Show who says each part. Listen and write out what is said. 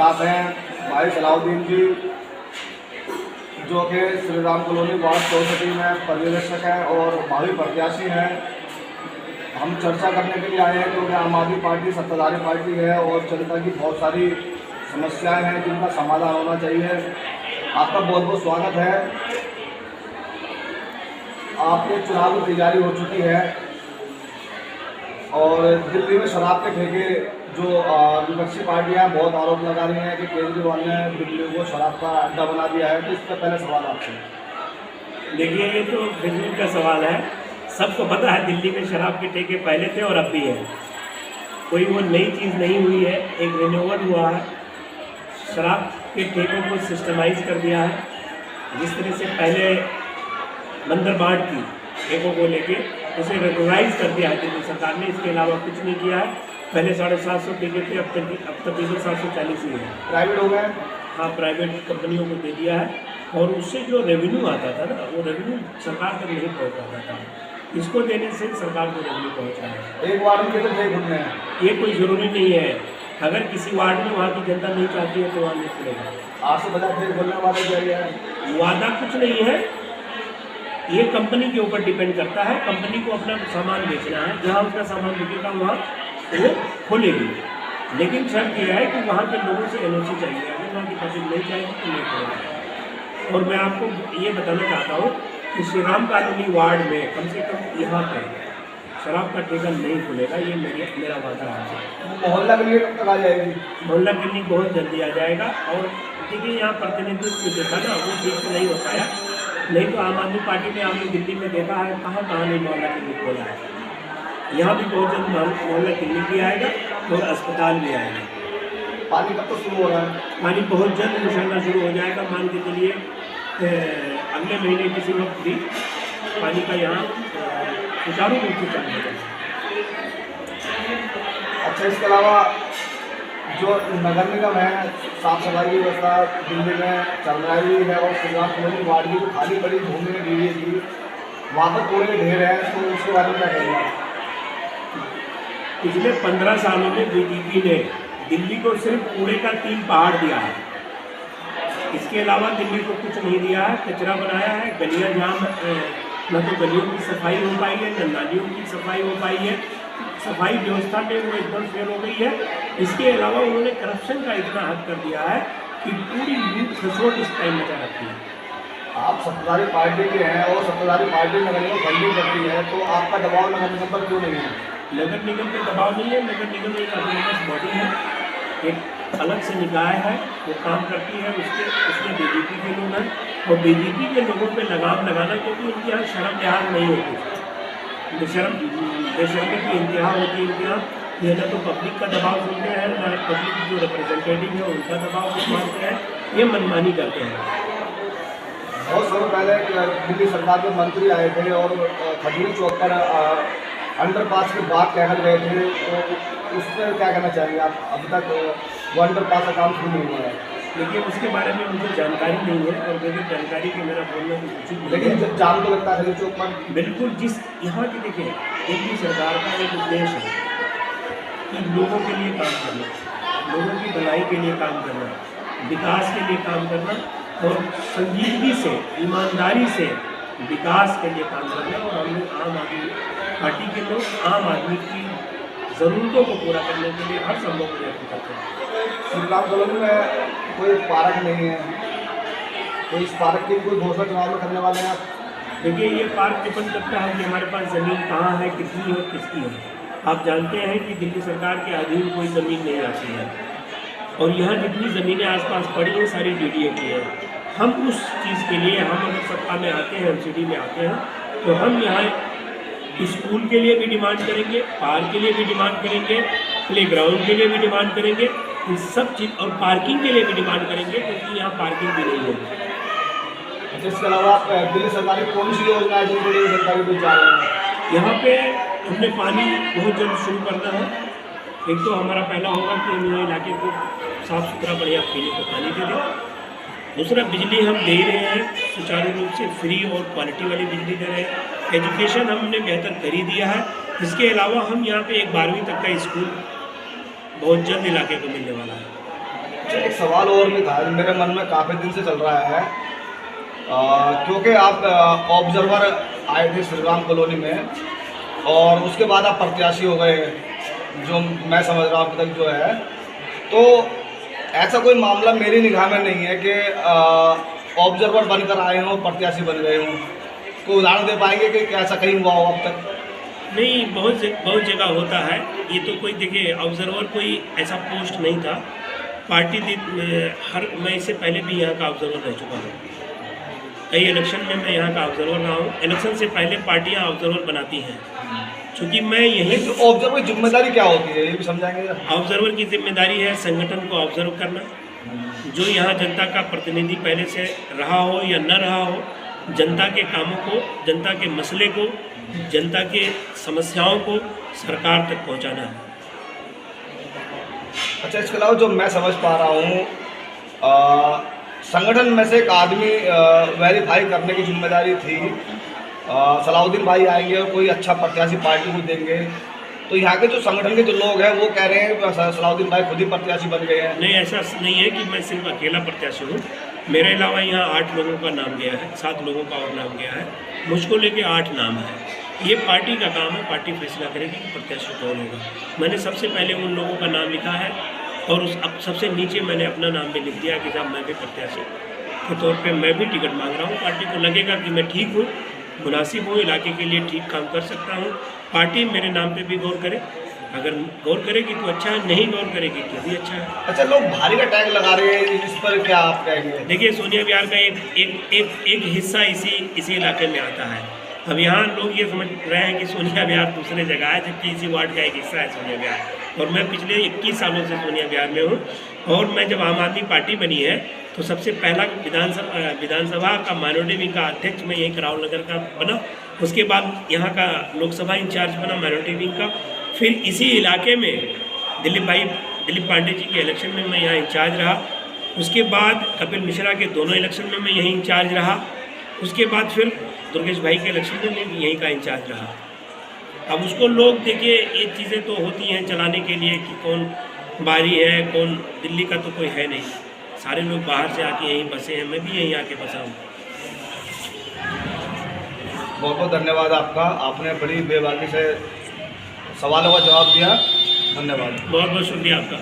Speaker 1: साथ हैं भाई सलाउद्दीन जी, जो कि श्री राम कॉलोनी वार्ड 64 में पर्यवेक्षक हैं और भावी प्रत्याशी हैं। हम चर्चा करने के लिए आए हैं क्योंकि आम आदमी पार्टी सत्ताधारी पार्टी है और जनता की बहुत सारी समस्याएं हैं जिनका समाधान होना चाहिए। आपका बहुत बहुत स्वागत है। आपके चुनाव की तैयारी हो चुकी है और दिल्ली में शराब के ठेके जो विपक्षी पार्टियां बहुत आरोप लगा रही हैं कि केजरीवाल ने दिल्ली को शराब का अड्डा बना दिया है, तो इसका पहले सवाल आपसे।
Speaker 2: देखिए, ये तो बिजनेस का सवाल है। सबको पता है दिल्ली में शराब के ठेके पहले थे और अब भी है, कोई वो नई चीज़ नहीं हुई है। एक रिन्यूअल हुआ है, शराब के ठेकों को सिस्टमाइज कर दिया है। जिस तरह से पहले मंदिर बांट की ठेकों को लेके उसे रेगुलाइज कर दिया है दिल्ली सरकार ने, इसके अलावा कुछ नहीं किया है। पहले 750 ठेके थे, अब तक 740 ही है।
Speaker 1: प्राइवेट हो गए?
Speaker 2: हाँ, प्राइवेट कंपनियों को दे दिया है और उससे जो रेवेन्यू आता था ना, वो रेवेन्यू सरकार तक नहीं पहुँच पाता था। इसको देने से सरकार को रेवेन्यू पहुँचा है।
Speaker 1: एक वार्ड में कितने ठेके खुलने हैं?
Speaker 2: ये कोई ज़रूरी नहीं है। अगर किसी वार्ड में वहाँ की जनता नहीं चाहती है तो वहाँ नहीं खुलेगा।
Speaker 1: 850 ठेके खुलने वाले क्या है?
Speaker 2: वादा कुछ नहीं है, ये कंपनी के ऊपर डिपेंड करता है। कंपनी को अपना सामान बेचना है, जहाँ उसका सामान बिकेगा वहाँ वो खोलेगी। लेकिन शर्त यह है कि वहाँ के लोगों से एनओसी चाहिए। अगर वहाँ की पब्लिक नहीं चाहिए तो नहीं खोलेगा। और मैं आपको ये बताना चाहता हूँ कि श्री राम कॉलोनी वार्ड में कम से कम यहाँ पर शराब का ठेका नहीं खुलेगा। ये मेरा वादा है।
Speaker 1: मोहल्ला क्लिनिक कब तक आ जाएगी?
Speaker 2: मोहल्ला क्लिनिक बहुत जल्दी आ जाएगा। और देखिए, यहाँ प्रतिनिधित्व जो था ना वो ठीक से नहीं हो पाया। नहीं तो आम आदमी पार्टी ने आपने दिल्ली में देखा है कहाँ कहाँ नहीं मोहल्ला क्लिनिक खोला है। यहाँ भी बहुत जल्द मोहल्ला क्लिनिक भी आएगा और अस्पताल भी आएगा।
Speaker 1: पानी कब तक शुरू हो रहा है?
Speaker 2: पानी बहुत जल्द इंशाल्लाह शुरू हो जाएगा। मान के चलिए अगले महीने किसी वक्त भी पानी का यहाँ सुचारू रूप से चल जाएगा।
Speaker 1: अच्छा, इसके अलावा जो नगर निगम है, साफ सफाई की व्यवस्था दिल्ली में चल रही है और श्री राम कॉलोनी वार्ड की जो खाली पड़ी भूमि है डीडीए की, वहाँ पर कूड़े ढेर है, तो उसके बारे में क्या कहेंगे?
Speaker 2: पिछले 15 सालों में बीजेपी ने दिल्ली को सिर्फ कूड़े का 3 पहाड़ दिया है। इसके अलावा दिल्ली को कुछ नहीं दिया है। कचरा बनाया है, गलियाँ जाम, न तो गलियों की सफाई हो पाई है, न नालियों की सफाई हो पाई है। सफाई व्यवस्था में वो एकदम फेल हो गई है। इसके अलावा उन्होंने करप्शन का इतना हद कर दिया है कि पूरी लूट खसोट इस टाइम मचा रखी है।
Speaker 1: आप सत्ताधारी पार्टी के हैं और सत्ताधारी पार्टी नगर निगम फंडिंग करती है, तो आपका दबाव नगर निगम पर क्यों नहीं है?
Speaker 2: नगर निगम पे दबाव नहीं है। नगर निगम एक ऑटोनोमस बॉडी है, एक अलग से निकाय है, वो काम करती है। उसमें बीजेपी के लोग हैं और बीजेपी के लोगों पे लगाम लगाना, क्योंकि उनके यहाँ शर्म लिहाज नहीं होती। बेशर्मी की इंतहा होती है इनके यहाँ। ये ना तो पब्लिक का दबाव सुनते हैं, ना पब्लिक जो रिप्रेजेंटेटिव है उनका दबाव मानते हैं। ये मनमानी करते हैं।
Speaker 1: बहुत समय पहले दिल्ली सरकार के मंत्री आए थे और खजूरी चौक पर अंडरपास की बात कहकर गए थे, तो उस पर क्या कहना चाहेंगे आप? अभी तक वो अंडरपास का काम शुरू नहीं हुआ है।
Speaker 2: लेकिन उसके बारे में मुझे जानकारी नहीं है और मुझे जानकारी के मेरा बोलना तो उचित नहीं है।
Speaker 1: लेकिन जब जाम तो लगता है खजूरी चौक पर।
Speaker 2: बिल्कुल, जिस यहाँ की देखिए, दिल्ली सरकार का एक उद्देश्य है कि लोगों के लिए काम करना, लोगों की भलाई के लिए काम करना, विकास के लिए काम करना और संजीदगी से, ईमानदारी से विकास के लिए काम करना। और हम लोग आम आदमी पार्टी के लोग आम आदमी की ज़रूरतों को पूरा करने के लिए हर संभव प्रयत्न करते हैं।
Speaker 1: श्री राम कॉलोनी में कोई पार्क नहीं है, तो इस पार्क की कोई घोषणा चुनाव में करने वाले हैं आप?
Speaker 2: देखिए, ये पार्क डिपेंड करता है कि हमारे पास ज़मीन कहाँ है, कितनी है, किसकी है। आप जानते हैं कि दिल्ली सरकार के अधीन कोई ज़मीन नहीं आती है और यहाँ जितनी ज़मीनें आसपास पड़ी हैं सारी डीडीए की है। हम उस चीज़ के लिए, हम अगर सत्ता में आते हैं, एमसीडी में आते हैं, तो हम यहाँ स्कूल के लिए भी डिमांड करेंगे, पार्क के लिए भी डिमांड करेंगे, प्लेग्राउंड के लिए भी डिमांड करेंगे, इन सब चीज़, और पार्किंग के लिए भी डिमांड करेंगे, क्योंकि यहाँ पार्किंग भी नहीं है।
Speaker 1: इसके अलावा दिल्ली सरकार की कौन सी योजना है जिनको दिल्ली सरकार के बीच जा रहे हैं?
Speaker 2: यहाँ पे हमने पानी बहुत जल्द शुरू करना है। एक तो हमारा पहला होगा कि हम यहाँ इलाके को साफ़ सुथरा बढ़िया पीने को पानी दे दें। दूसरा, बिजली हम दे रहे हैं सुचारू रूप से, फ्री और क्वालिटी वाली बिजली दे रहे हैं। एजुकेशन हमने बेहतर कर ही दिया है। इसके अलावा हम यहाँ पे एक 12वीं तक का स्कूल बहुत जल्द इलाके को मिलने वाला है।
Speaker 1: अच्छा, एक सवाल और भी था जो मेरे मन में काफ़ी दिन से चल रहा है। क्योंकि आप ऑब्जर्वर आए थे श्री राम कॉलोनी में और उसके बाद आप प्रत्याशी हो गए, जो मैं समझ रहा हूँ अब तक जो है, तो ऐसा कोई मामला मेरी निगाह में नहीं है कि ऑब्जर्वर बनकर आए हों, प्रत्याशी बन गए हों। कोई उदाहरण दे पाएंगे कि क्या ऐसा कहीं हुआ हो अब तक?
Speaker 2: नहीं, बहुत जगह होता है ये। तो कोई देखिए, ऑब्जर्वर कोई ऐसा पोस्ट नहीं था। पार्टी मैं इससे पहले भी यहाँ का ऑब्जर्वर रह चुका हूँ। कई इलेक्शन में मैं यहाँ का ऑब्जर्वर रहा हूँ। इलेक्शन से पहले पार्टियाँ ऑब्जर्वर बनाती हैं, चूँकि मैं यही।
Speaker 1: तो ऑब्जर्वर की जिम्मेदारी क्या होती है, ये भी समझाएंगे?
Speaker 2: ऑब्जर्वर की जिम्मेदारी है संगठन को ऑब्जर्व करना। जो यहाँ जनता का प्रतिनिधि पहले से रहा हो या न रहा हो, जनता के कामों को, जनता के मसले को, जनता के समस्याओं को सरकार तक पहुँचाना है।
Speaker 1: अच्छा, इसके अलावा जो मैं समझ पा रहा हूँ, संगठन में से एक आदमी वेरीफाई करने की जिम्मेदारी थी। सलाउद्दीन भाई आएंगे और कोई अच्छा प्रत्याशी पार्टी को देंगे, तो यहाँ के जो संगठन के जो लोग हैं वो कह रहे हैं कि सलाउद्दीन भाई खुद ही प्रत्याशी बन गए हैं।
Speaker 2: नहीं, ऐसा नहीं है कि मैं सिर्फ अकेला प्रत्याशी हूँ। मेरे अलावा यहाँ 8 लोगों का नाम गया है, 7 लोगों का और नाम गया है। मुझको लेके 8 नाम है। ये पार्टी का काम है, पार्टी फैसला करेगी कि प्रत्याशी कौन होगा। मैंने सबसे पहले उन लोगों का नाम लिखा है और अब सबसे नीचे मैंने अपना नाम भी लिख दिया कि साहब मैं भी प्रत्याशी के तौर पे मैं भी टिकट मांग रहा हूँ। पार्टी को लगेगा कि मैं ठीक हूँ, मुनासिब हूँ, इलाके के लिए ठीक काम कर सकता हूँ। पार्टी मेरे नाम पे भी गौर करे, अगर गौर करेगी तो अच्छा है, नहीं गौर करेगी तो भी अच्छा है।
Speaker 1: अच्छा, लोग भारी का टैग लगा रहे हैं, इस पर क्या आप कहेंगे?
Speaker 2: देखिए, सोनिया विहार का एक हिस्सा इसी इलाके में आता है। अब यहाँ लोग ये समझ रहे हैं कि सोनिया विहार दूसरे जगह है, जबकि इसी वार्ड का एक हिस्सा है सोनिया विहार। और मैं पिछले 21 सालों से सोनिया विहार में हूँ। और मैं जब आम आदमी पार्टी बनी है तो सबसे पहला विधानसभा का माइनॉरिटी विंग का अध्यक्ष मैं यहीं करावल नगर का बना। उसके बाद यहाँ का लोकसभा इंचार्ज बना माइनॉरिटी विंग का। फिर इसी इलाके में दिलीप पांडे जी के इलेक्शन में मैं यहाँ इंचार्ज रहा। उसके बाद कपिल मिश्रा के दोनों इलेक्शन में मैं यहीं इंचार्ज रहा। उसके बाद फिर दुर्गेश भाई के इलेक्शन में मैं यहीं का इंचार्ज रहा। अब उसको लोग, देखिए, ये चीज़ें तो होती हैं चलाने के लिए कि कौन बाहरी है, कौन दिल्ली का, तो कोई है नहीं। सारे लोग बाहर से आके यहीं बसे हैं, मैं भी यहीं आके बसा हूँ।
Speaker 1: बहुत बहुत धन्यवाद आपका, आपने बड़ी बेबाकी से सवालों का जवाब दिया। धन्यवाद।
Speaker 2: बहुत बहुत शुक्रिया आपका।